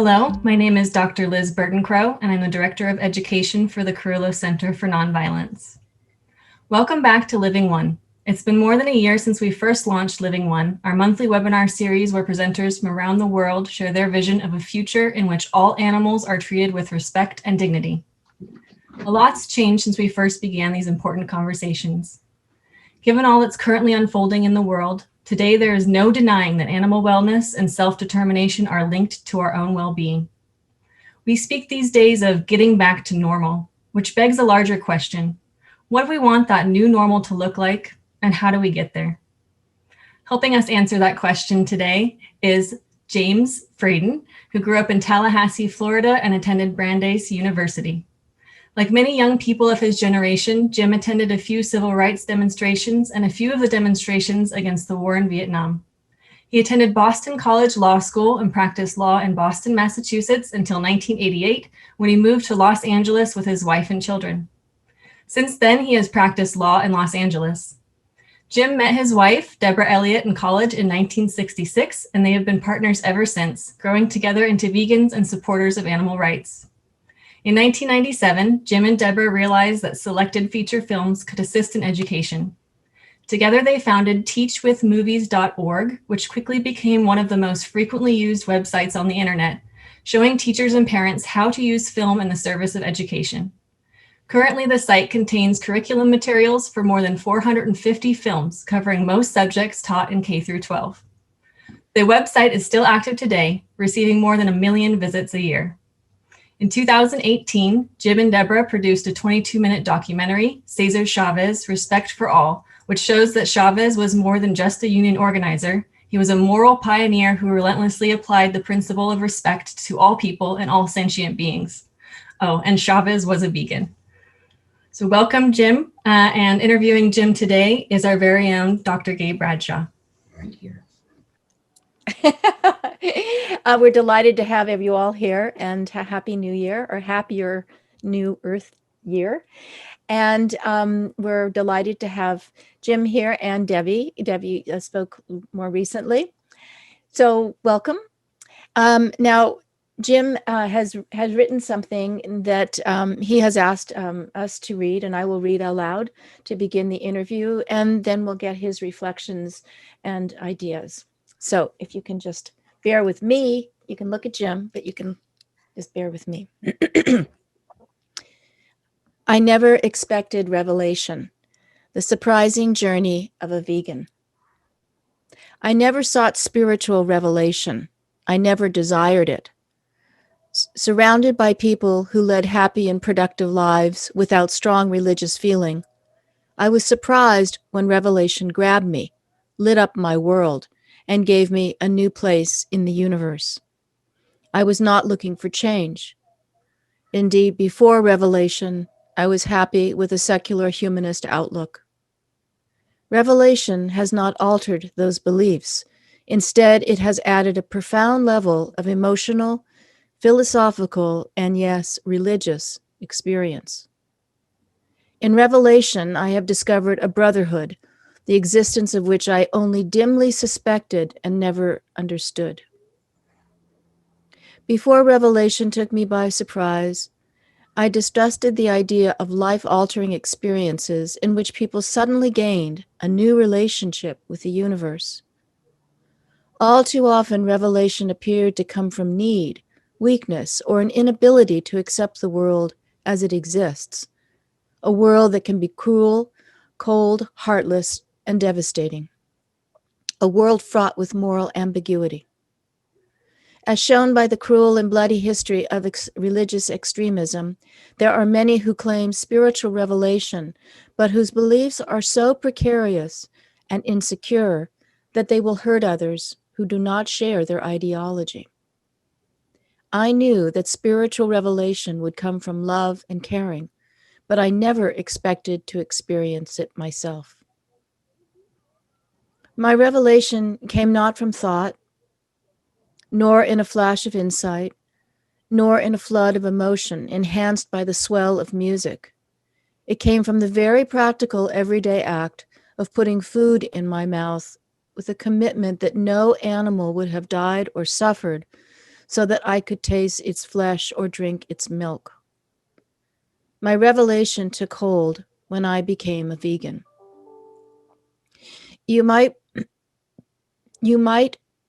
Hello, my name is Dr. Liz Burton-Crow, and I'm the Director of Education for the Carrillo Center for Nonviolence. Welcome back to Living One. It's been more than a year since we first launched Living One, our monthly webinar series where presenters from around the world share their vision of a future in which all animals are treated with respect and dignity. A lot's changed since we first began these important conversations. Given all that's currently unfolding in the world, today there is no denying that animal wellness and self-determination are linked to our own well-being. We speak these days of getting back to normal, which begs a larger question. What do we want that new normal to look like, and how do we get there? Helping us answer that question today is James Frieden, who grew up in Tallahassee, Florida, and attended Brandeis University. Like many young people of his generation, Jim attended a few civil rights demonstrations and a few of the demonstrations against the war in Vietnam. He attended Boston College Law School and practiced law in Boston, Massachusetts until 1988, when he moved to Los Angeles with his wife and children. Since then, he has practiced law in Los Angeles. Jim met his wife, Deborah Elliot, in college in 1966, and they have been partners ever since, growing together into vegans and supporters of animal rights. In 1997, Jim and Deborah realized that selected feature films could assist in education. Together, they founded teachwithmovies.org, which quickly became one of the most frequently used websites on the internet, showing teachers and parents how to use film in the service of education. Currently, the site contains curriculum materials for more than 450 films covering most subjects taught in K through 12. The website is still active today, receiving more than 1 million visits a year. In 2018, Jim and Deborah produced a 22-minute documentary, Cesar Chavez, Respect for All, which shows that Chavez was more than just a union organizer. He was a moral pioneer who relentlessly applied the principle of respect to all people and all sentient beings. Oh, and Chavez was a vegan. So welcome, Jim. And interviewing Jim today is our very own Dr. Gabe Bradshaw. Right here. We're delighted to have you all here, and Happy New Year, or happier New Earth year. And we're delighted to have Jim here and Debbie. Debbie spoke more recently. So welcome. Now, Jim has written something that he has asked us to read, and I will read aloud to begin the interview, and then we'll get his reflections and ideas. So if you can just bear with me, you can look at Jim, but you can just bear with me. I never expected revelation, the surprising journey of a vegan. I never sought spiritual revelation. I never desired it. Surrounded by people who led happy and productive lives without strong religious feeling, I was surprised when revelation grabbed me, lit up my world, and gave me a new place in the universe. I was not looking for change. Indeed, before revelation, I was happy with a secular humanist outlook. Revelation has not altered those beliefs. Instead, it has added a profound level of emotional, philosophical, and yes, religious experience. In revelation, I have discovered a brotherhood, the existence of which I only dimly suspected and never understood. Before revelation took me by surprise, I distrusted the idea of life-altering experiences in which people suddenly gained a new relationship with the universe. All too often, revelation appeared to come from need, weakness, or an inability to accept the world as it exists, a world that can be cruel, cold, heartless, and devastating, a world fraught with moral ambiguity. As shown by the cruel and bloody history of religious extremism, there are many who claim spiritual revelation, but whose beliefs are so precarious and insecure that they will hurt others who do not share their ideology. I knew that spiritual revelation would come from love and caring, but I never expected to experience it myself. My revelation came not from thought, nor in a flash of insight, nor in a flood of emotion enhanced by the swell of music. It came from the very practical everyday act of putting food in my mouth with a commitment that no animal would have died or suffered so that I could taste its flesh or drink its milk. My revelation took hold when I became a vegan. You might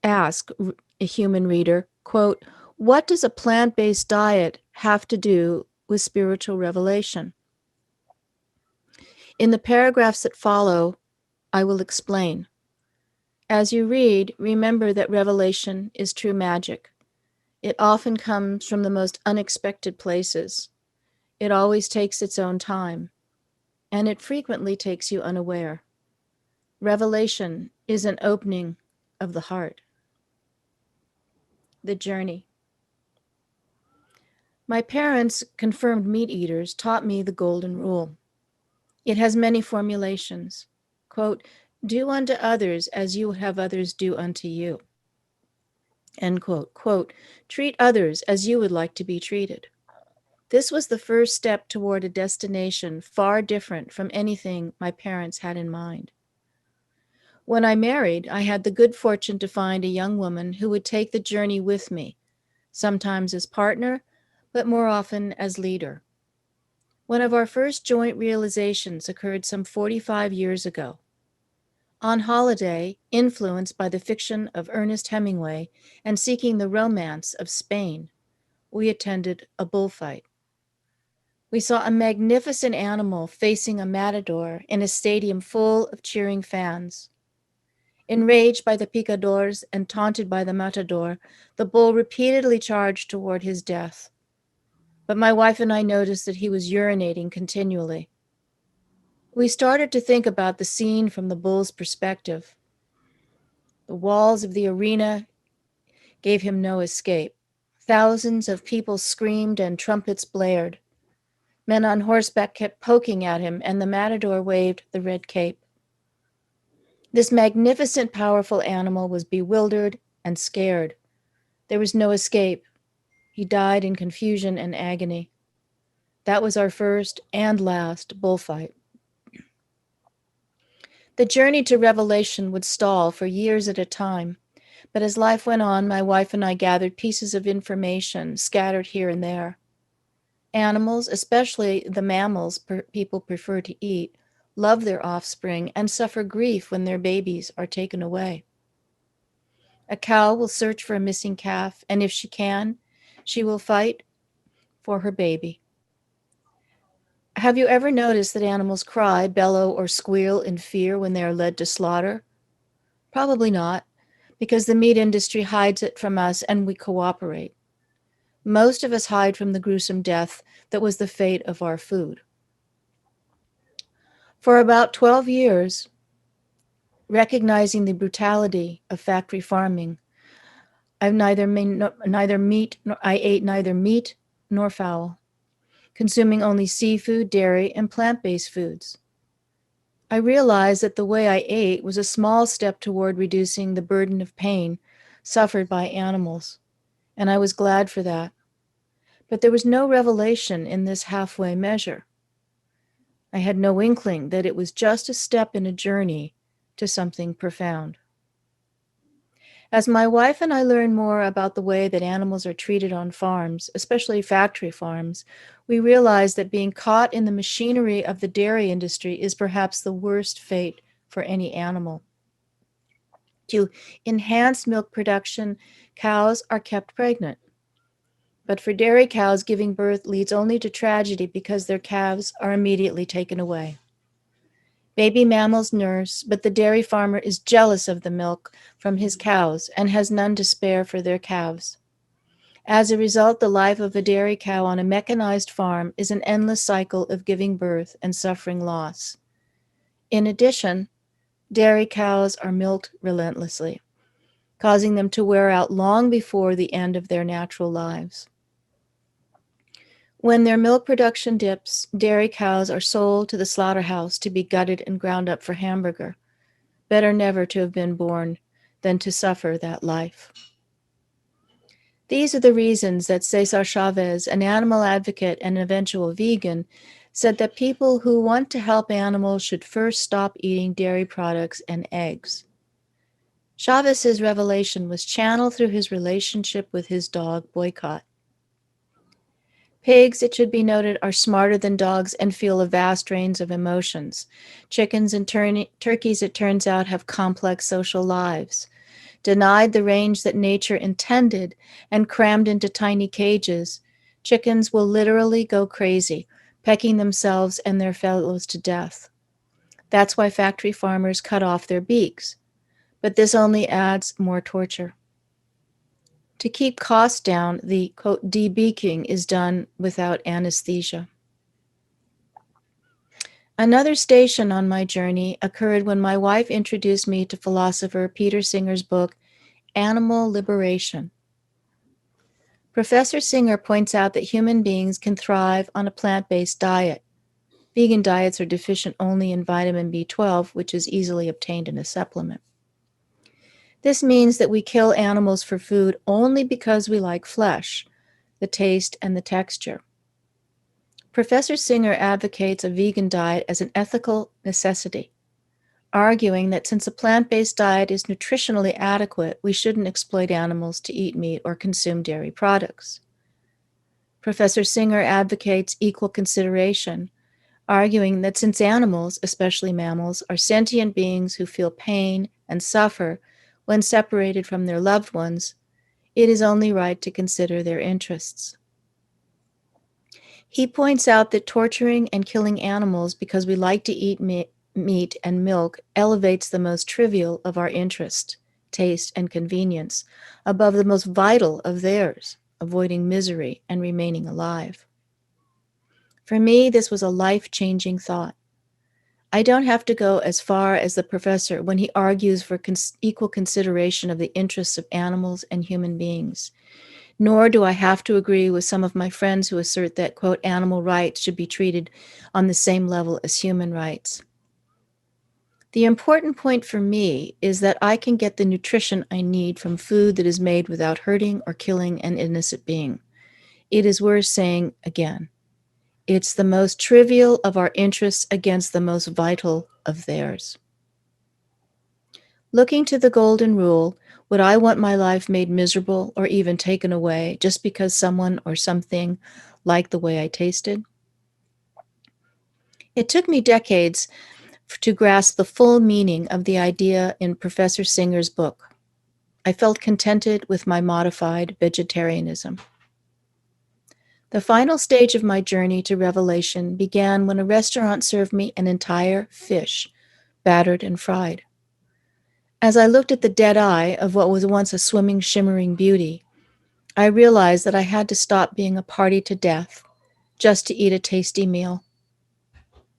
ask, a human reader, quote, what does a plant-based diet have to do with spiritual revelation? In the paragraphs that follow, I will explain. As you read, remember that revelation is true magic. It often comes from the most unexpected places. It always takes its own time, and it frequently takes you unaware. Revelation is an opening of the heart. The journey. My parents, confirmed meat eaters, taught me the golden rule. It has many formulations. Quote, do unto others as you would have others do unto you. End quote. Quote, treat others as you would like to be treated. This was the first step toward a destination far different from anything my parents had in mind. When I married, I had the good fortune to find a young woman who would take the journey with me, sometimes as partner, but more often as leader. One of our first joint realizations occurred some 45 years ago. On holiday, influenced by the fiction of Ernest Hemingway and seeking the romance of Spain, we attended a bullfight. We saw a magnificent animal facing a matador in a stadium full of cheering fans. Enraged by the picadors and taunted by the matador, the bull repeatedly charged toward his death. But my wife and I noticed that he was urinating continually. We started to think about the scene from the bull's perspective. The walls of the arena gave him no escape. Thousands of people screamed and trumpets blared. Men on horseback kept poking at him, and the matador waved the red cape. This magnificent, powerful animal was bewildered and scared. There was no escape. He died in confusion and agony. That was our first and last bullfight. The journey to revelation would stall for years at a time, but as life went on, my wife and I gathered pieces of information scattered here and there. Animals, especially the mammals people prefer to eat, love their offspring and suffer grief when their babies are taken away. A cow will search for a missing calf, and if she can, she will fight for her baby. Have you ever noticed that animals cry, bellow, or squeal in fear when they are led to slaughter? Probably not, because the meat industry hides it from us and we cooperate. Most of us hide from the gruesome death that was the fate of our food. For about 12 years, recognizing the brutality of factory farming, I ate neither meat nor fowl, consuming only seafood, dairy, and plant-based foods. I realized that the way I ate was a small step toward reducing the burden of pain suffered by animals, and I was glad for that. But there was no revelation in this halfway measure. I had no inkling that it was just a step in a journey to something profound. As my wife and I learned more about the way that animals are treated on farms, especially factory farms, we realized that being caught in the machinery of the dairy industry is perhaps the worst fate for any animal. To enhance milk production, cows are kept pregnant. But for dairy cows, giving birth leads only to tragedy because their calves are immediately taken away. Baby mammals nurse, but the dairy farmer is jealous of the milk from his cows and has none to spare for their calves. As a result, the life of a dairy cow on a mechanized farm is an endless cycle of giving birth and suffering loss. In addition, dairy cows are milked relentlessly, causing them to wear out long before the end of their natural lives. When their milk production dips, dairy cows are sold to the slaughterhouse to be gutted and ground up for hamburger. Better never to have been born than to suffer that life. These are the reasons that Cesar Chavez, an animal advocate and eventual vegan, said that people who want to help animals should first stop eating dairy products and eggs. Chavez's revelation was channeled through his relationship with his dog, Boycott. Pigs, it should be noted, are smarter than dogs and feel a vast range of emotions. Chickens and turkeys, it turns out, have complex social lives. Denied the range that nature intended and crammed into tiny cages, chickens will literally go crazy, pecking themselves and their fellows to death. That's why factory farmers cut off their beaks. But this only adds more torture. To keep costs down, the, quote, debeaking is done without anesthesia. Another station on my journey occurred when my wife introduced me to philosopher Peter Singer's book, Animal Liberation. Professor Singer points out that human beings can thrive on a plant-based diet. Vegan diets are deficient only in vitamin B12, which is easily obtained in a supplement. This means that we kill animals for food only because we like flesh, the taste, and the texture. Professor Singer advocates a vegan diet as an ethical necessity, arguing that since a plant-based diet is nutritionally adequate, we shouldn't exploit animals to eat meat or consume dairy products. Professor Singer advocates equal consideration, arguing that since animals, especially mammals, are sentient beings who feel pain and suffer when separated from their loved ones, it is only right to consider their interests. He points out that torturing and killing animals because we like to eat meat and milk elevates the most trivial of our interest, taste, and convenience above the most vital of theirs, avoiding misery and remaining alive. For me, this was a life-changing thought. I don't have to go as far as the professor when he argues for equal consideration of the interests of animals and human beings. Nor do I have to agree with some of my friends who assert that, quote, animal rights should be treated on the same level as human rights. The important point for me is that I can get the nutrition I need from food that is made without hurting or killing an innocent being. It is worth saying again. It's the most trivial of our interests against the most vital of theirs. Looking to the golden rule, would I want my life made miserable or even taken away just because someone or something liked the way I tasted? It took me decades to grasp the full meaning of the idea in Professor Singer's book. I felt contented with my modified vegetarianism. The final stage of my journey to revelation began when a restaurant served me an entire fish, battered and fried. As I looked at the dead eye of what was once a swimming, shimmering beauty, I realized that I had to stop being a party to death just to eat a tasty meal.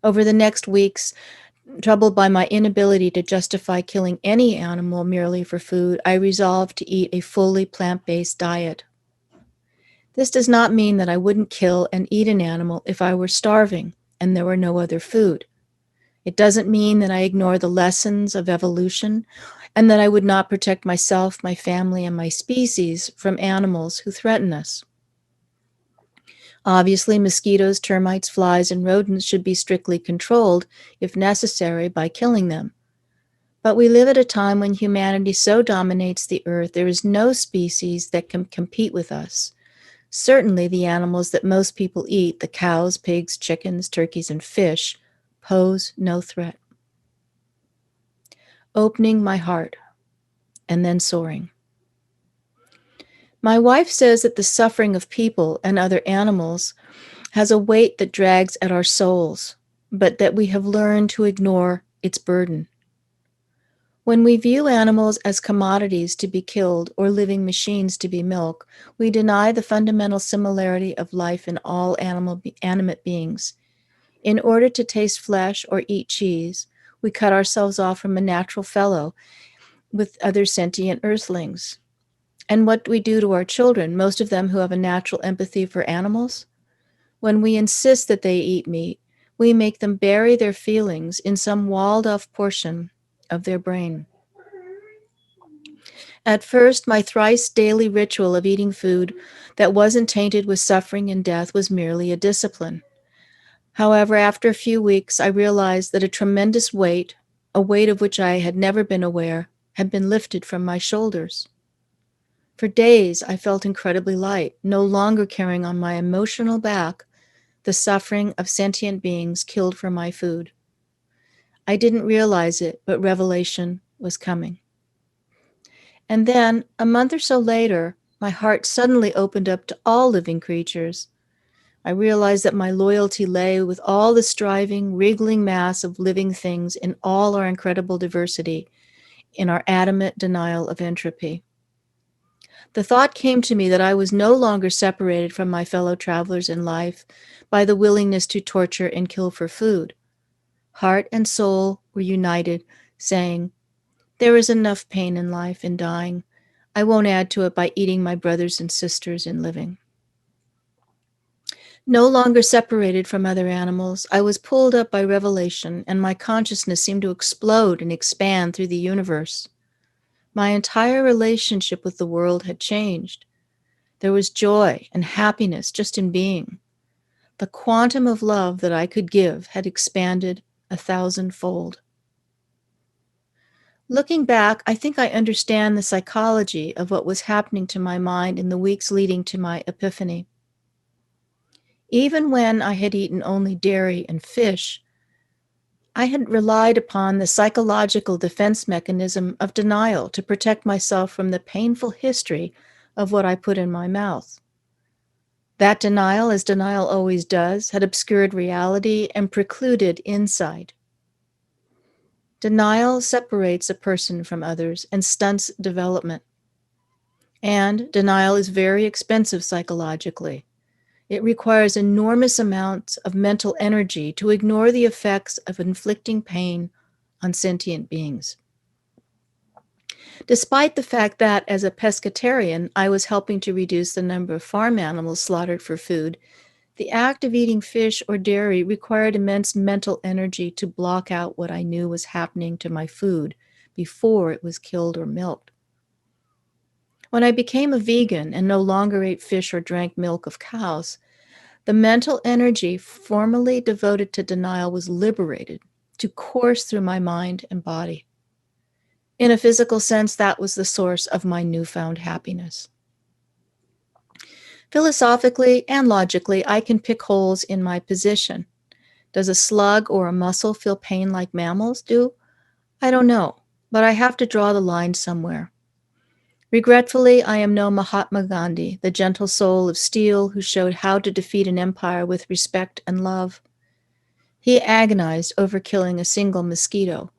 Over the next weeks, troubled by my inability to justify killing any animal merely for food, I resolved to eat a fully plant-based diet. This does not mean that I wouldn't kill and eat an animal if I were starving and there were no other food. It doesn't mean that I ignore the lessons of evolution and that I would not protect myself, my family, and my species from animals who threaten us. Obviously, mosquitoes, termites, flies, and rodents should be strictly controlled, if necessary, by killing them. But we live at a time when humanity so dominates the earth, there is no species that can compete with us. Certainly the animals that most people eat, the cows, pigs, chickens, turkeys, and fish, pose no threat. Opening my heart, and then soaring. My wife says that the suffering of people and other animals has a weight that drags at our souls, but that we have learned to ignore its burden. When we view animals as commodities to be killed or living machines to be milked, we deny the fundamental similarity of life in all animate beings. In order to taste flesh or eat cheese, we cut ourselves off from a natural fellow with other sentient earthlings. And what do we do to our children, most of them who have a natural empathy for animals? When we insist that they eat meat, we make them bury their feelings in some walled-off portion of their brain. At first, my thrice daily ritual of eating food that wasn't tainted with suffering and death was merely a discipline. However, after a few weeks, I realized that a tremendous weight, a weight of which I had never been aware, had been lifted from my shoulders. For days, I felt incredibly light, no longer carrying on my emotional back the suffering of sentient beings killed for my food. I didn't realize it, but revelation was coming. And then, a month or so later, my heart suddenly opened up to all living creatures. I realized that my loyalty lay with all the striving, wriggling mass of living things in all our incredible diversity, in our adamant denial of entropy. The thought came to me that I was no longer separated from my fellow travelers in life by the willingness to torture and kill for food. Heart and soul were united, saying, "There is enough pain in life in dying. I won't add to it by eating my brothers and sisters in living." No longer separated from other animals, I was pulled up by revelation, and my consciousness seemed to explode and expand through the universe. My entire relationship with the world had changed. There was joy and happiness just in being. The quantum of love that I could give had expanded 1,000-fold. Looking back, I think I understand the psychology of what was happening to my mind in the weeks leading to my epiphany. Even when I had eaten only dairy and fish, I had relied upon the psychological defense mechanism of denial to protect myself from the painful history of what I put in my mouth. That denial, as denial always does, had obscured reality and precluded insight. Denial separates a person from others and stunts development. And denial is very expensive psychologically. It requires enormous amounts of mental energy to ignore the effects of inflicting pain on sentient beings. Despite the fact that, as a pescatarian, I was helping to reduce the number of farm animals slaughtered for food, the act of eating fish or dairy required immense mental energy to block out what I knew was happening to my food before it was killed or milked. When I became a vegan and no longer ate fish or drank milk of cows, the mental energy formerly devoted to denial was liberated to course through my mind and body. In a physical sense, that was the source of my newfound happiness. Philosophically and logically, I can pick holes in my position. Does a slug or a mussel feel pain like mammals do? I don't know, but I have to draw the line somewhere. Regretfully, I am no Mahatma Gandhi, the gentle soul of steel who showed how to defeat an empire with respect and love. He agonized over killing a single mosquito,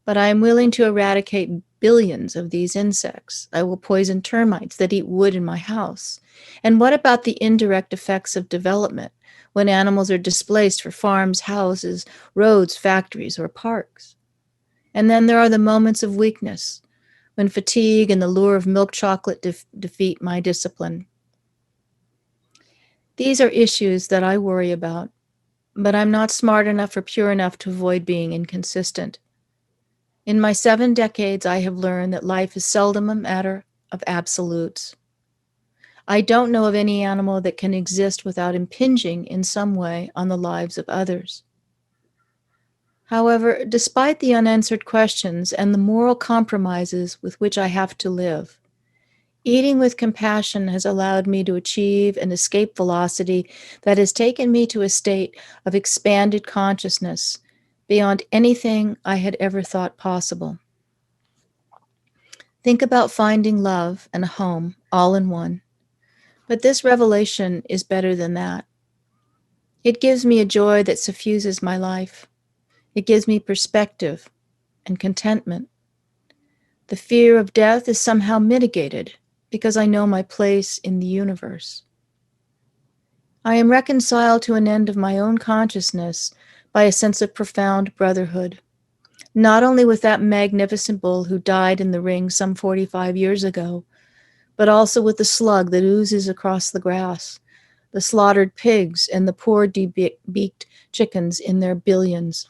but I am willing to eradicate billions of these insects. I will poison termites that eat wood in my house. And what about the indirect effects of development when animals are displaced for farms, houses, roads, factories, or parks? And then there are the moments of weakness, when fatigue and the lure of milk chocolate defeat my discipline. These are issues that I worry about, but I'm not smart enough or pure enough to avoid being inconsistent. In my 7 decades, I have learned that life is seldom a matter of absolutes. I don't know of any animal that can exist without impinging in some way on the lives of others. However, despite the unanswered questions and the moral compromises with which I have to live, eating with compassion has allowed me to achieve an escape velocity that has taken me to a state of expanded consciousness beyond anything I had ever thought possible. Think about finding love and a home all in one. But this revelation is better than that. It gives me a joy that suffuses my life. It gives me perspective and contentment. The fear of death is somehow mitigated because I know my place in the universe. I am reconciled to an end of my own consciousness by a sense of profound brotherhood, not only with that magnificent bull who died in the ring some 45 years ago, but also with the slug that oozes across the grass, the slaughtered pigs and the poor debeaked chickens in their billions,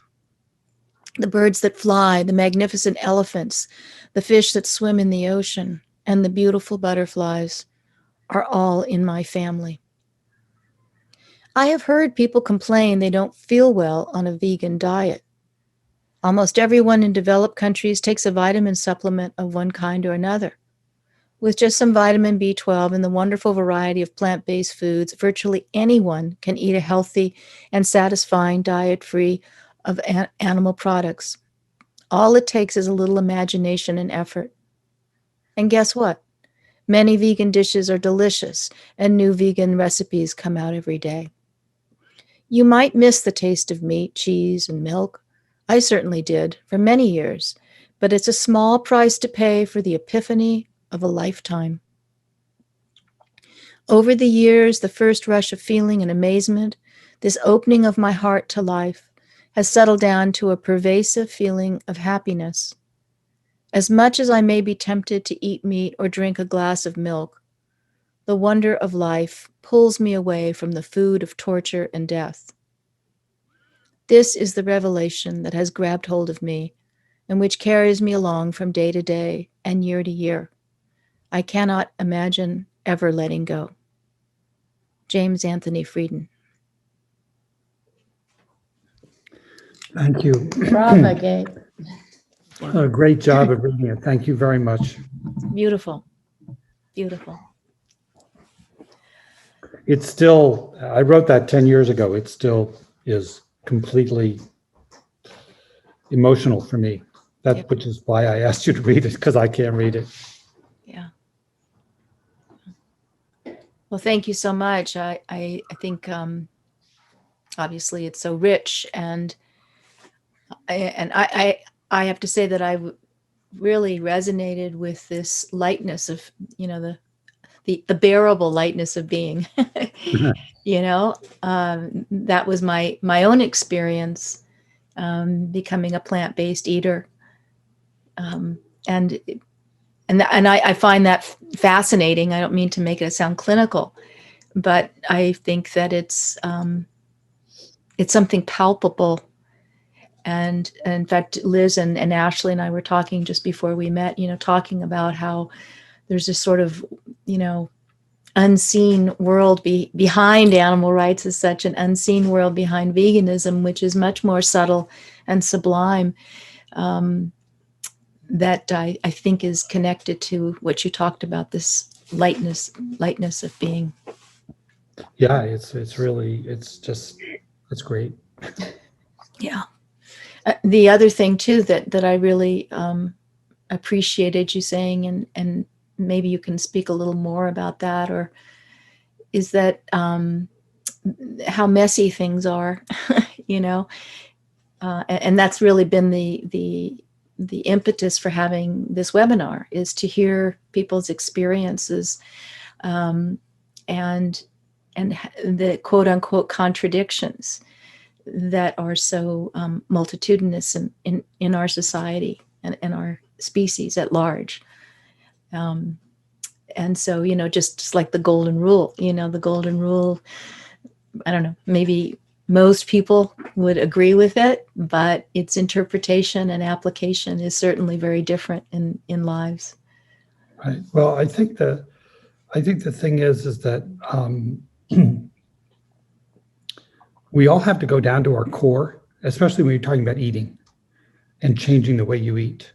the birds that fly, the magnificent elephants, the fish that swim in the ocean, and the beautiful butterflies are all in my family. I have heard people complain they don't feel well on a vegan diet. Almost everyone in developed countries takes a vitamin supplement of one kind or another. With just some vitamin B12 and the wonderful variety of plant-based foods, virtually anyone can eat a healthy and satisfying diet free of animal products. All it takes is a little imagination and effort. And guess what? Many vegan dishes are delicious, and new vegan recipes come out every day. You might miss the taste of meat, cheese, and milk. I certainly did for many years, but it's a small price to pay for the epiphany of a lifetime. Over the years, the first rush of feeling and amazement, this opening of my heart to life, has settled down to a pervasive feeling of happiness. As much as I may be tempted to eat meat or drink a glass of milk, the wonder of life pulls me away from the food of torture and death. This is the revelation that has grabbed hold of me and which carries me along from day to day and year to year. I cannot imagine ever letting go. James Anthony Frieden. Thank you. Bravo, Gabe. A great job of reading it. Thank you very much. Beautiful. Beautiful. It's still, I wrote that 10 years ago. It still is completely emotional for me. Yep. Which is why I asked you to read it, because I can't read it. Yeah. Well, thank you so much. I think obviously it's so rich, and I have to say that I really resonated with this lightness of, the bearable lightness of being. That was my own experience, becoming a plant-based eater, and I find that fascinating. I don't mean to make it sound clinical, but I think that it's something palpable. And in fact, Liz and Ashley and I were talking just before we met, talking about how there's this sort of, unseen world behind animal rights, as such an unseen world behind veganism, which is much more subtle and sublime, that I think is connected to what you talked about, this lightness of being. Yeah, it's great. Yeah. The other thing too that I really appreciated you saying, and maybe you can speak a little more about that, or is that how messy things are, and that's really been the impetus for having this webinar, is to hear people's experiences, and the quote unquote contradictions that are so multitudinous in our society and in our species at large. And so, just like the golden rule, I don't know, maybe most people would agree with it, but its interpretation and application is certainly very different in lives. Right. Well, I think the thing is that we all have to go down to our core, especially when you're talking about eating and changing the way you eat.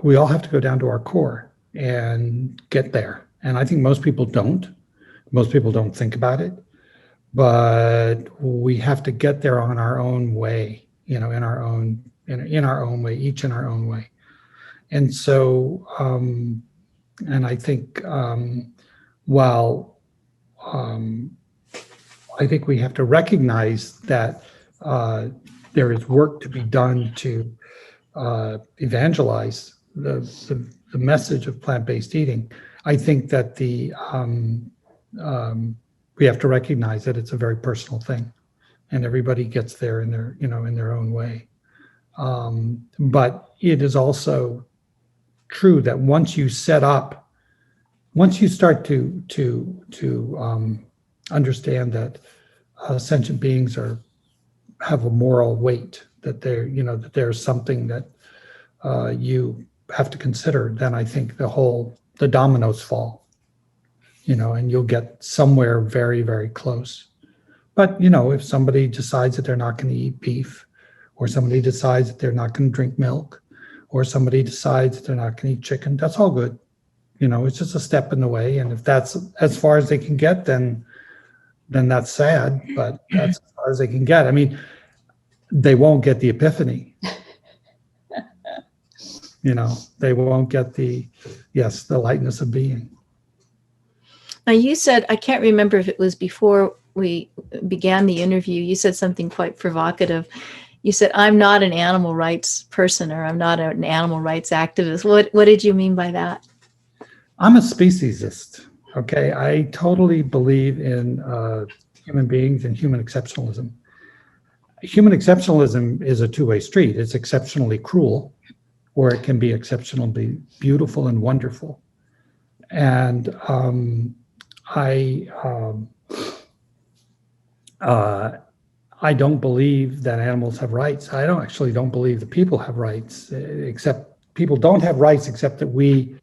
We all have to go down to our core and get there. And I think most people don't. Most people don't think about it, but we have to get there on our own way, in our own way, each in our own way. And so, and I think, while I think we have to recognize that there is work to be done to evangelize the message of plant-based eating. I think that we have to recognize that it's a very personal thing, and everybody gets there in their in their own way. But it is also true that once you start to understand that sentient beings have a moral weight, that that there's something that you have to consider, then I think the dominoes fall, and you'll get somewhere very, very close. But if somebody decides that they're not going to eat beef, or somebody decides that they're not going to drink milk, or somebody decides that they're not going to eat chicken. That's all good. It's just a step in the way. And if that's as far as they can get, then that's sad, but that's as far as they can get. I mean, they won't get the epiphany. They won't get the lightness of being. Now, you said, I can't remember if it was before we began the interview, you said something quite provocative. You said, I'm not an animal rights person, or I'm not an animal rights activist. What did you mean by that? I'm a speciesist. Okay. I totally believe in human beings and human exceptionalism. Human exceptionalism is a two-way street. It's exceptionally cruel, or it can be exceptionally beautiful and wonderful. And I don't believe that animals have rights. I don't believe that people have rights, except people don't have rights except that we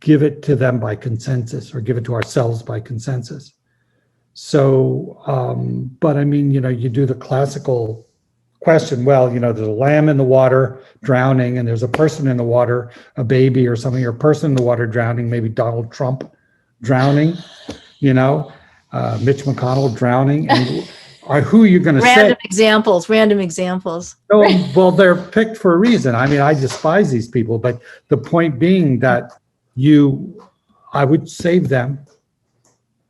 give it to them by consensus, or give it to ourselves by consensus. So, but I mean, you do the classical question, well, there's a lamb in the water drowning, and there's a person in the water, a baby or something, or a person in the water drowning, maybe Donald Trump drowning, Mitch McConnell drowning, and who are you going to say? Random examples. Oh, well, they're picked for a reason. I mean, I despise these people, but the point being that I would save them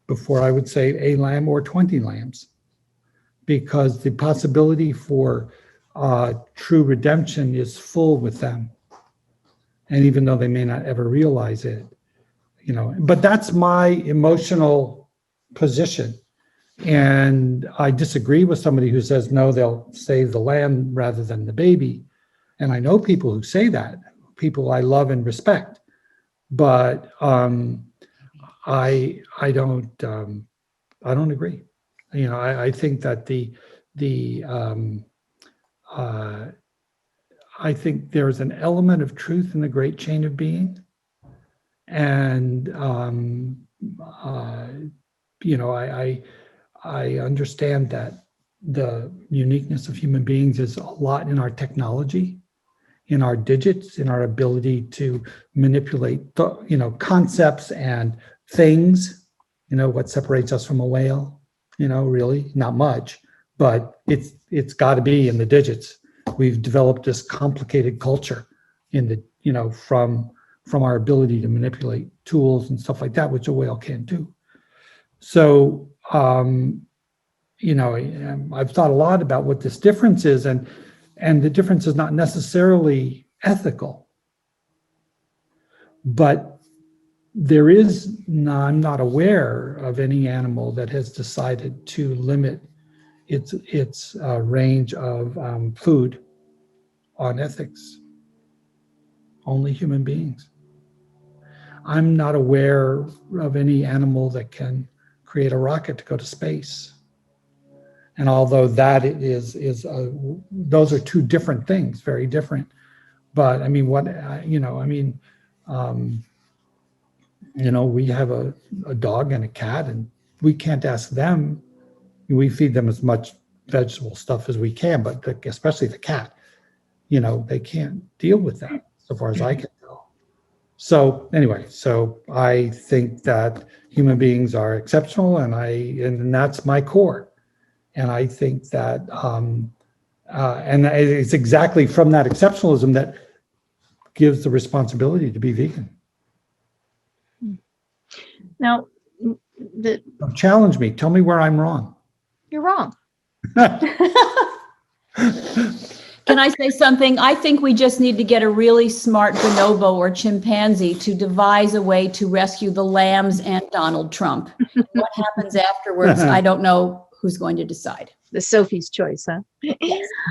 before I would save a lamb or 20 lambs, because the possibility for true redemption is full with them. And even though they may not ever realize it, but that's my emotional position. And I disagree with somebody who says, no, they'll save the lamb rather than the baby. And I know people who say that, people I love and respect, but I don't agree. I think that I think there's an element of truth in the great chain of being, and I understand that the uniqueness of human beings is a lot in our technology, in our digits, in our ability to manipulate concepts and things. What separates us from a whale? Really not much, but it's got to be in the digits. We've developed this complicated culture in the from our ability to manipulate tools and stuff like that, which a whale can't do. So I've thought a lot about what this difference is, and the difference is not necessarily ethical, but I'm not aware of any animal that has decided to limit its range of food on ethics. Only human beings. I'm not aware of any animal that can create a rocket to go to space. And although that those are two different things, very different. But I mean, we have a dog and a cat, and we can't ask them. We feed them as much vegetable stuff as we can, but especially the cat, they can't deal with that, so far as I can tell. So anyway, I think that human beings are exceptional, and that's my core. And I think that, and it's exactly from that exceptionalism that gives the responsibility to be vegan. Now, challenge me. Tell me where I'm wrong. You're wrong. Can I say something? I think we just need to get a really smart bonobo or chimpanzee to devise a way to rescue the lambs and Donald Trump. What happens afterwards, I don't know who's going to decide. The Sophie's choice, huh?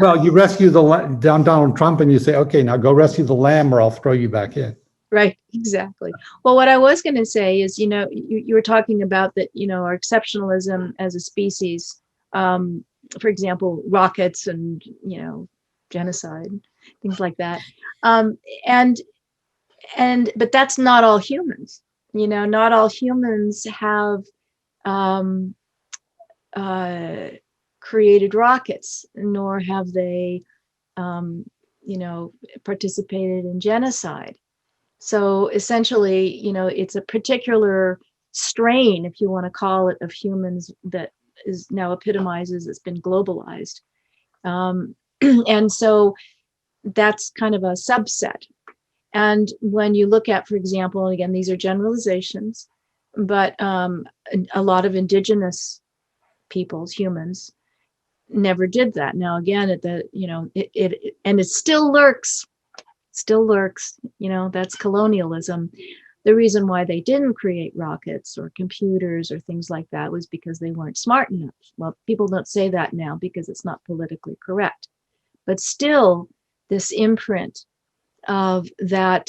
Well, you rescue Donald Trump and you say, okay, now go rescue the lamb or I'll throw you back in. Right, exactly. Well, what I was going to say is, you were talking about that, our exceptionalism as a species, for example, rockets and, genocide, things like that. But that's not all humans. Not all humans have created rockets, nor have they participated in genocide. So essentially, it's a particular strain, if you want to call it, of humans that is now epitomizes, it's been globalized. And so that's kind of a subset. And when you look at, for example, and again, these are generalizations, but a lot of indigenous peoples, humans, never did that. Now, again, it still lurks, that's colonialism. The reason why they didn't create rockets or computers or things like that was because they weren't smart enough. Well, people don't say that now because it's not politically correct. But still, this imprint of that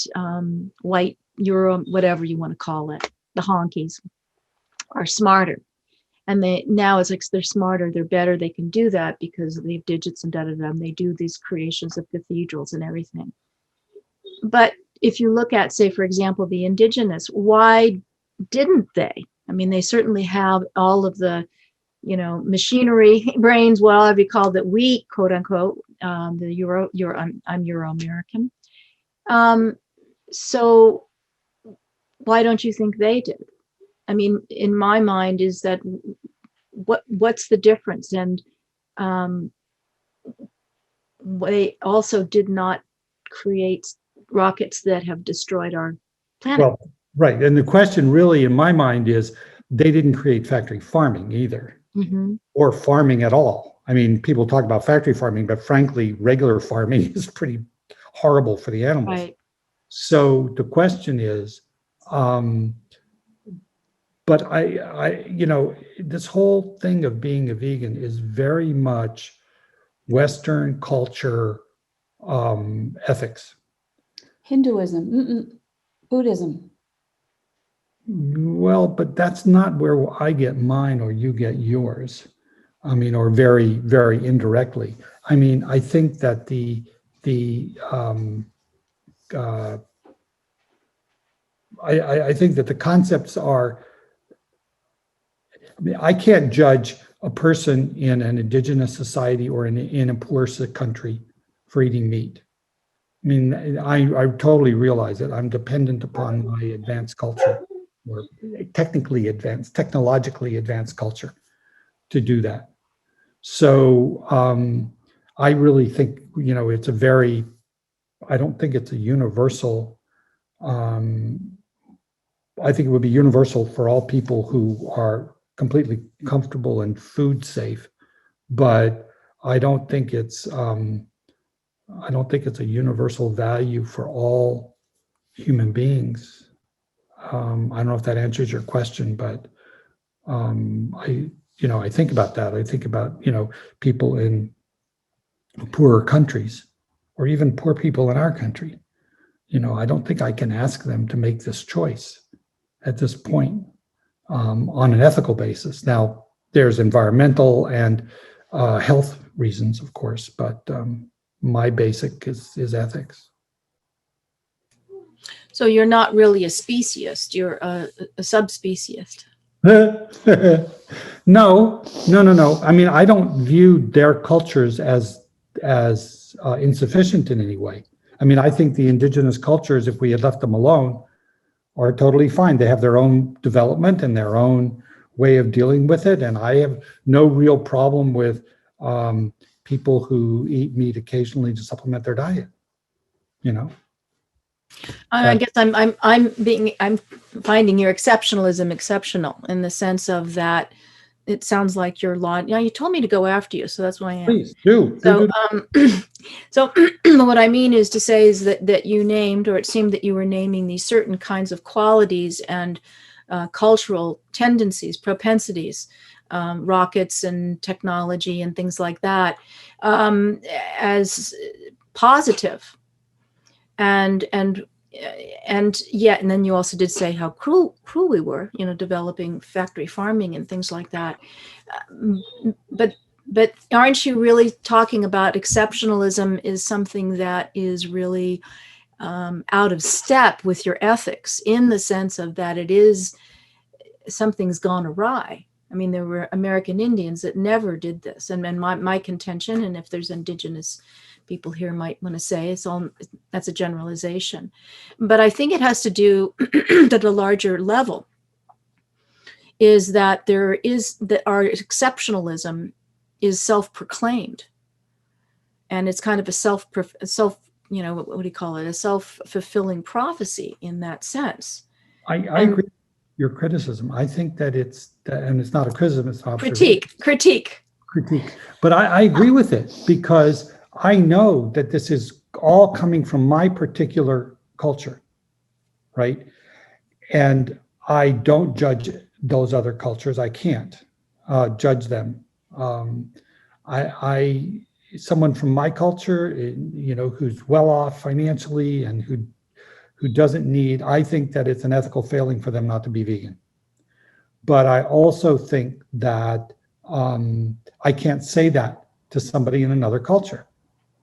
white Euro, whatever you want to call it, the honkies are smarter. And it's like they're smarter, they're better, they can do that because they have digits and and they do these creations of cathedrals and everything. But if you look at, say, for example, the indigenous, why didn't they? I mean, they certainly have all of the, machinery, brains, whatever you call that we, quote unquote, I'm Euro-American. So why don't you think they did? I mean, in my mind is that what's the difference? And they also did not create rockets that have destroyed our planet. Well, right. And the question really in my mind is they didn't create factory farming either, or farming at all. I mean, people talk about factory farming, but frankly, regular farming is pretty horrible for the animals. Right. So the question is, but I, this whole thing of being a vegan is very much Western culture, ethics. Hinduism, Buddhism. Well, but that's not where I get mine or you get yours. I mean, or very, very indirectly. I mean, I think that I think that the concepts are, I mean, I can't judge a person in an indigenous society or in a poor country for eating meat. I mean, I totally realize it. I'm dependent upon my advanced culture, or technically advanced, technologically advanced culture to do that. So I really think, it's a very, I don't think it's a universal, I think it would be universal for all people who are completely comfortable and food safe, but I don't think it's a universal value for all human beings. I don't know if that answers your question, but I think about that. I think about, people in poorer countries, or even poor people in our country. I don't think I can ask them to make this choice at this point on an ethical basis. Now, there's environmental and health reasons, of course, but my basic is ethics. So you're not really a speciesist, you're a subspeciest. No. I mean, I don't view their cultures as insufficient in any way. I mean, I think the indigenous cultures, if we had left them alone, are totally fine. They have their own development and their own way of dealing with it. And I have no real problem with people who eat meat occasionally to supplement their diet. I guess I'm finding your exceptionalism exceptional in the sense of that. It sounds like you're law. Yeah, you told me to go after you, so that's why I am. Please do. So, so what I mean is to say is that you named, or it seemed that you were naming these certain kinds of qualities and cultural tendencies, propensities, rockets and technology and things like that, as positive, and then you also did say how cruel we were, developing factory farming and things like that. But aren't you really talking about exceptionalism is something that is really out of step with your ethics, in the sense of that it is something's gone awry? I mean, there were American Indians that never did this. And then my contention, and if there's indigenous people here might want to say, that's a generalization. But I think it has to do at a larger level, is that our exceptionalism is self-proclaimed. And it's kind of a self, what do you call it? A self-fulfilling prophecy in that sense. I agree with your criticism. I think that and it's not a criticism, it's an observation. Critique. But I agree with it, because I know that this is all coming from my particular culture, right? And I don't judge those other cultures. I can't judge them. Someone from my culture, who's well off financially and who doesn't need, I think that it's an ethical failing for them not to be vegan. But I also think that I can't say that to somebody in another culture,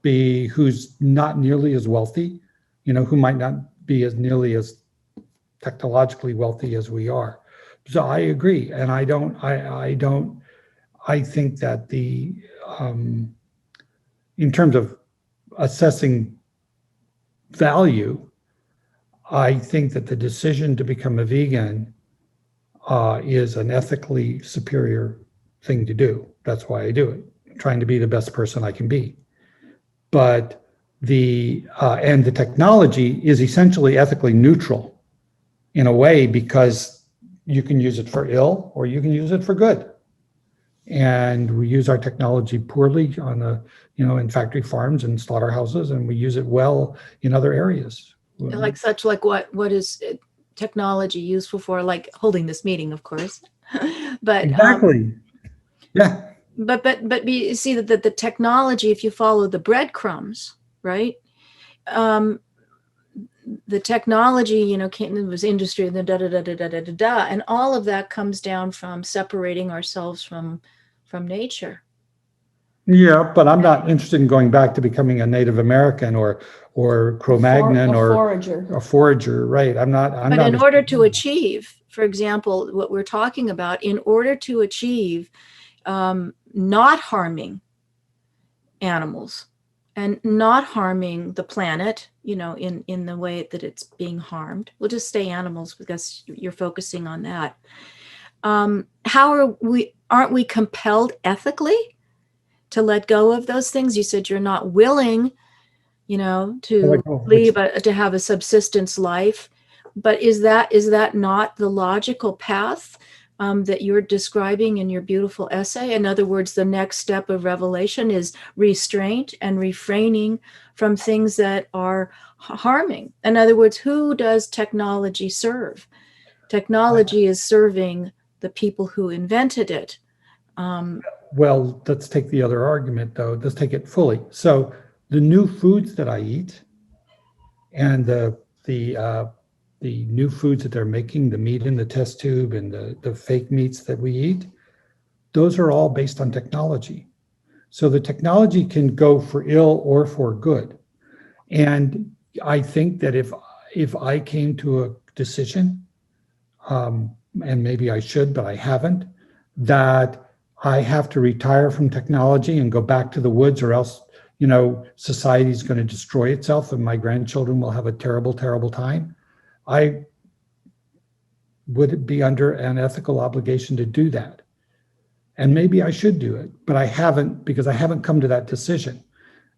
who's not nearly as wealthy, who might not be as nearly as technologically wealthy as we are. So I agree, and I think that in terms of assessing value, I think that the decision to become a vegan is an ethically superior thing to do. That's why I do it, trying to be the best person I can be. But the technology is essentially ethically neutral in a way, because you can use it for ill or you can use it for good. And we use our technology poorly in factory farms and slaughterhouses, and we use it well in other areas. Like what is technology useful for? Like holding this meeting, of course. But exactly. Yeah. But you see that the technology, if you follow the breadcrumbs, right? The technology, it was industry, and then and all of that comes down from separating ourselves from nature. Yeah, but I'm not interested in going back to becoming a Native American or Cro-Magnon or a forager, right? I'm not. But in order to achieve, for example, what we're talking about, in order to achieve not harming animals and not harming the planet, in the way that it's being harmed. We'll just say animals because you're focusing on that. Aren't we compelled ethically to let go of those things? You said you're not willing, to leave to have a subsistence life, but is that not the logical path that you're describing in your beautiful essay? In other words, the next step of revelation is restraint and refraining from things that are harming. In other words, who does technology serve? Technology is serving the people who invented it. Well, let's take the other argument, though. Let's take it fully. So the new foods that I eat and the new foods that they're making, the meat in the test tube and the fake meats that we eat, those are all based on technology. So the technology can go for ill or for good. And I think that if I came to a decision, and maybe I should, but I haven't, that I have to retire from technology and go back to the woods, or else, society is going to destroy itself and my grandchildren will have a terrible, terrible time. I would be under an ethical obligation to do that. And maybe I should do it, but I haven't, because I haven't come to that decision.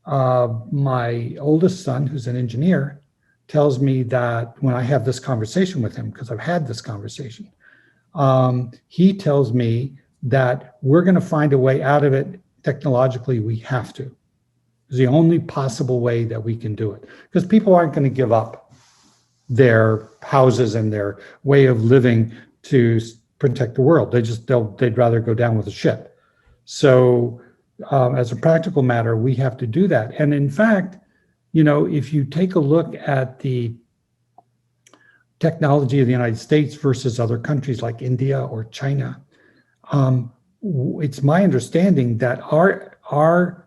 My oldest son, who's an engineer, tells me that when I have this conversation with him, because I've had this conversation, he tells me that we're going to find a way out of it technologically. We have to. It's the only possible way that we can do it, because people aren't going to give up their houses and their way of living to protect the world. They'd rather go down with a ship. So as a practical matter, we have to do that. And in fact, if you take a look at the technology of the United States versus other countries like India or China, it's my understanding that our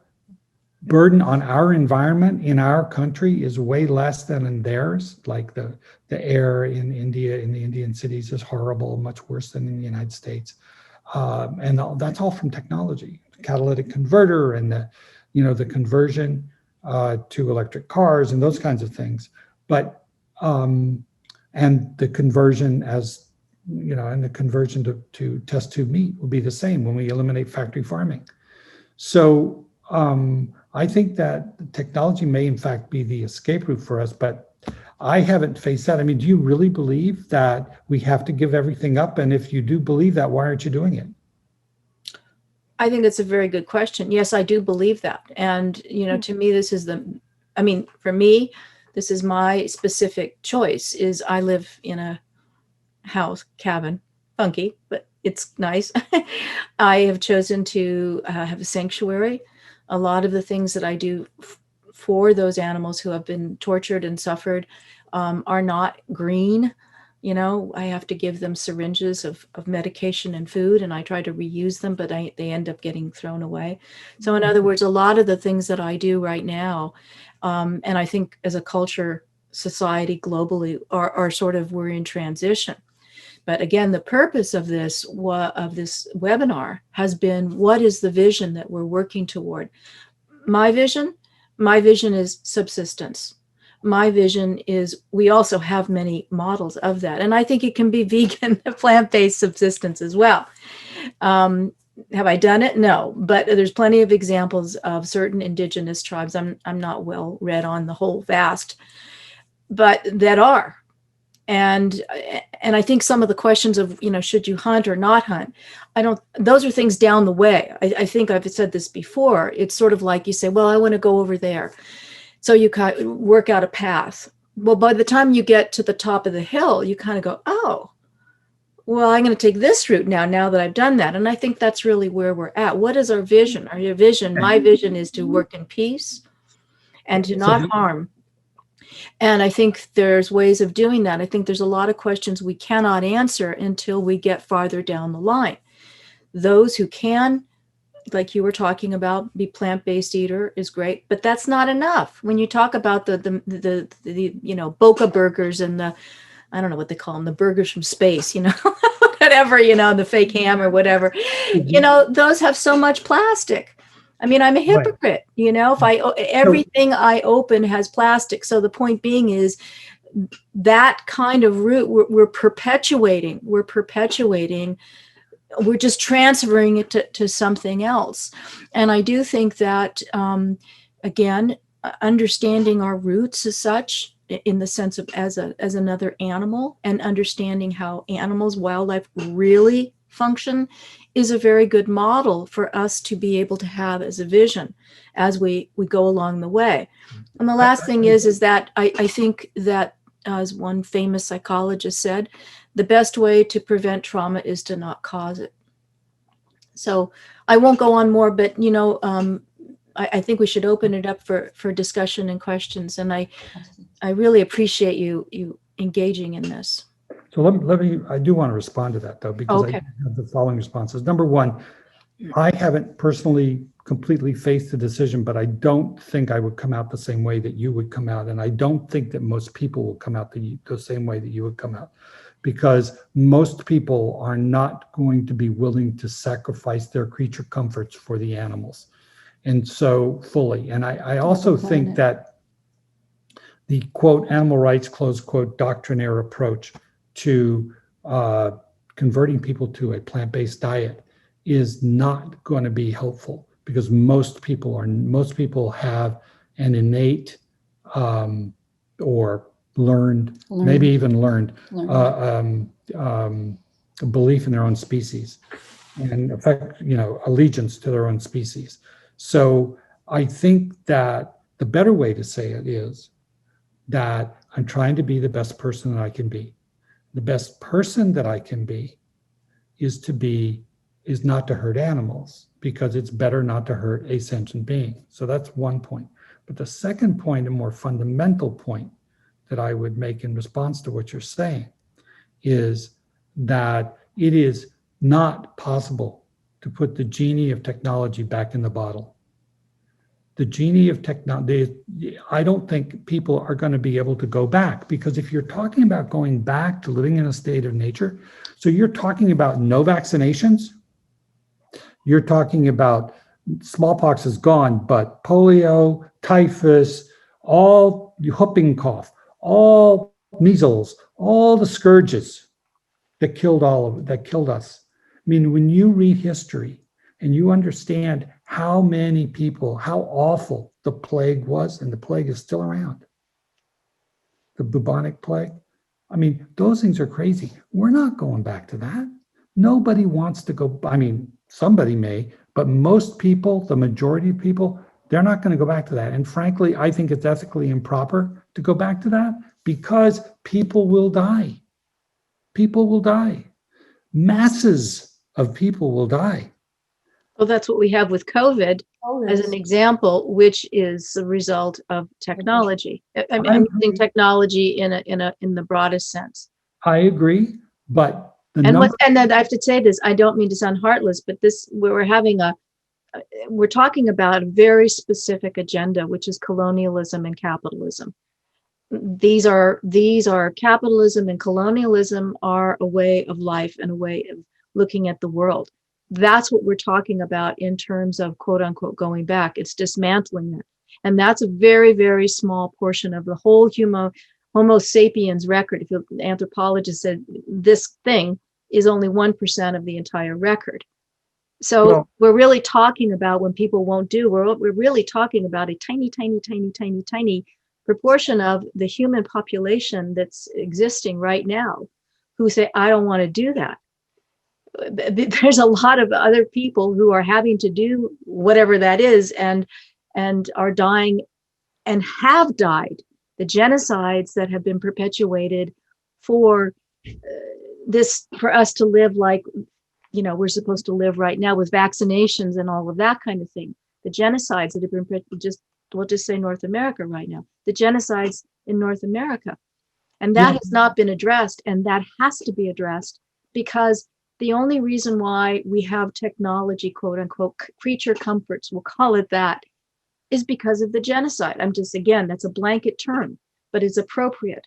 burden on our environment in our country is way less than in theirs. Like the air in India, in the Indian cities, is horrible, much worse than in the United States. That's all from technology, the catalytic converter and the conversion to electric cars and those kinds of things. But and the conversion and the conversion to test tube meat will be the same when we eliminate factory farming. So I think that technology may in fact be the escape route for us, but I haven't faced that. I mean, do you really believe that we have to give everything up? And if you do believe that, why aren't you doing it? I think that's a very good question. Yes, I do believe that. And, to me, for me, this is my specific choice is I live in a house, cabin, funky, but it's nice. I have chosen to have a sanctuary. A lot of the things that I do for those animals who have been tortured and suffered are not green. I have to give them syringes of medication and food, and I try to reuse them, but they end up getting thrown away. So in other words, a lot of the things that I do right now, and I think as a culture, society globally are sort of, we're in transition. But again, the purpose of this webinar has been, what is the vision that we're working toward? My vision is subsistence. My vision is, we also have many models of that. And I think it can be vegan, plant-based subsistence as well. Have I done it? No, but there's plenty of examples of certain indigenous tribes. I'm not well read on the whole vast, but that are. And I think some of the questions of, should you hunt or not hunt? Those are things down the way. I think I've said this before. It's sort of like you say, well, I want to go over there. So you work out a path. Well, by the time you get to the top of the hill, you kind of go, oh, well, I'm going to take this route now that I've done that. And I think that's really where we're at. What is our vision? My vision is to work in peace and to not harm. And I think there's ways of doing that. I think there's a lot of questions we cannot answer until we get farther down the line. Those who can, like you were talking about, be plant-based eater is great, but that's not enough. When you talk about the Boca burgers and I don't know what they call them, the burgers from space, whatever, the fake ham or whatever, those have so much plastic. I mean, I'm a hypocrite, if everything I open has plastic. So the point being is that kind of route we're perpetuating. We're just transferring it to something else. And I do think that, again, understanding our roots as such, in the sense of as another animal, and understanding how animals, wildlife really function, is a very good model for us to be able to have as a vision as we go along the way. And the last thing is that I think that, as one famous psychologist said, the best way to prevent trauma is to not cause it. So I won't go on more, but I think we should open it up for discussion and questions. And I really appreciate you engaging in this. So let me, I do want to respond to that though, because I have the following responses. Number one, I haven't personally completely faced the decision, but I don't think I would come out the same way that you would come out. And I don't think that most people will come out the same way that you would come out, because most people are not going to be willing to sacrifice their creature comforts for the animals. And so fully. And I also think that the quote, animal rights, close quote, doctrinaire approach to converting people to a plant-based diet is not going to be helpful, because most people have an innate or learned, maybe even learned belief in their own species and allegiance to their own species. So I think that the better way to say it is that I'm trying to be the best person that I can be. The best person that I can be is not to hurt animals, because it's better not to hurt a sentient being. So that's one point. But the second point, a more fundamental point that I would make in response to what you're saying, is that it is not possible to put the genie of technology back in the bottle. The genie of technology, I don't think people are going to be able to go back, because if you're talking about going back to living in a state of nature, so you're talking about no vaccinations, You're talking about smallpox is gone, but polio, typhus, all whooping cough, all measles, all the scourges that killed us. I mean, when you read history and you understand how many people, how awful the plague was, and the plague is still around, the bubonic plague. I mean, those things are crazy. We're not going back to that. Nobody wants to go. I mean, somebody may, but most people, the majority of people, they're not going to go back to that. And frankly, I think it's ethically improper to go back to that because people will die. People will die. Masses of people will die. Well, that's what we have with COVID as an example, which is the result of technology. I'm using technology in the broadest sense. I agree, but and then I have to say this, I don't mean to sound heartless, but we're talking about a very specific agenda, which is colonialism and capitalism. These are capitalism and colonialism are a way of life and a way of looking at the world. That's what we're talking about in terms of quote unquote going back. It's dismantling it. And that's a very, very small portion of the whole Homo sapiens record. If an anthropologist said this thing is only 1% of the entire record. So we're really talking about when people won't do, we're really talking about a tiny, tiny, tiny, tiny, tiny proportion of the human population that's existing right now who say, I don't want to do that. There's a lot of other people who are having to do whatever that is and are dying and have died. The genocides that have been perpetuated for us to live like, we're supposed to live right now with vaccinations and all of that kind of thing. The genocides that have been we'll just say North America right now, the genocides in North America. And that has not been addressed, and that has to be addressed because the only reason why we have technology, quote unquote, creature comforts, we'll call it that, is because of the genocide. Again, that's a blanket term, but it's appropriate.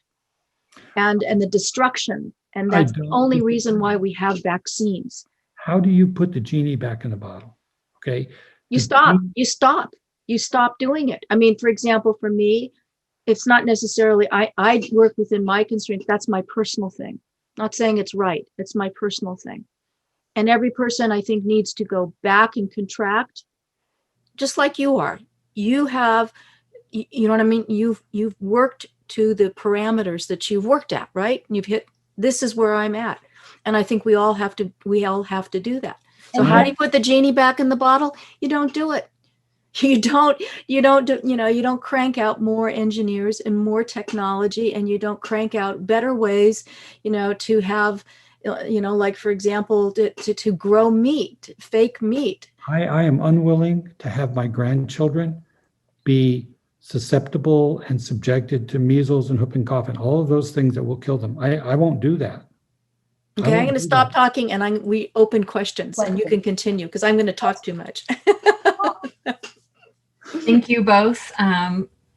And the destruction. And that's the only reason why we have vaccines. How do you put the genie back in the bottle? Okay. You stop doing it. I mean, for example, for me, it's not necessarily, I work within my constraints. That's my personal thing. Not saying it's right. It's my personal thing. And every person, I think, needs to go back and contract, just like you are. You have, you know what I mean? You've worked to the parameters that you've worked at, right? And you've hit, this is where I'm at. And I think we all have to do that. So how do you put the genie back in the bottle? You don't do it. You don't crank out more engineers and more technology, and you don't crank out better ways, to have, like, for example, to grow meat, fake meat. I am unwilling to have my grandchildren be susceptible and subjected to measles and whooping cough and all of those things that will kill them. I won't do that. Okay, I'm going to stop talking and we open questions and you can continue because I'm going to talk too much. Thank you both.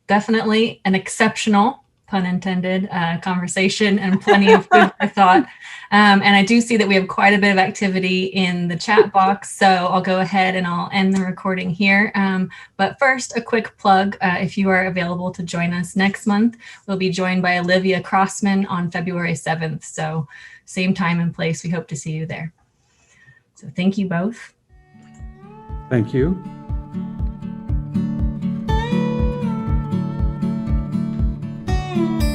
Definitely an exceptional, pun intended, conversation and plenty of food for thought. And I do see that we have quite a bit of activity in the chat box. So I'll go ahead and I'll end the recording here. But first, a quick plug. If you are available to join us next month, we'll be joined by Olivia Crossman on February 7th. So same time and place. We hope to see you there. So thank you both. Thank you. Thank you.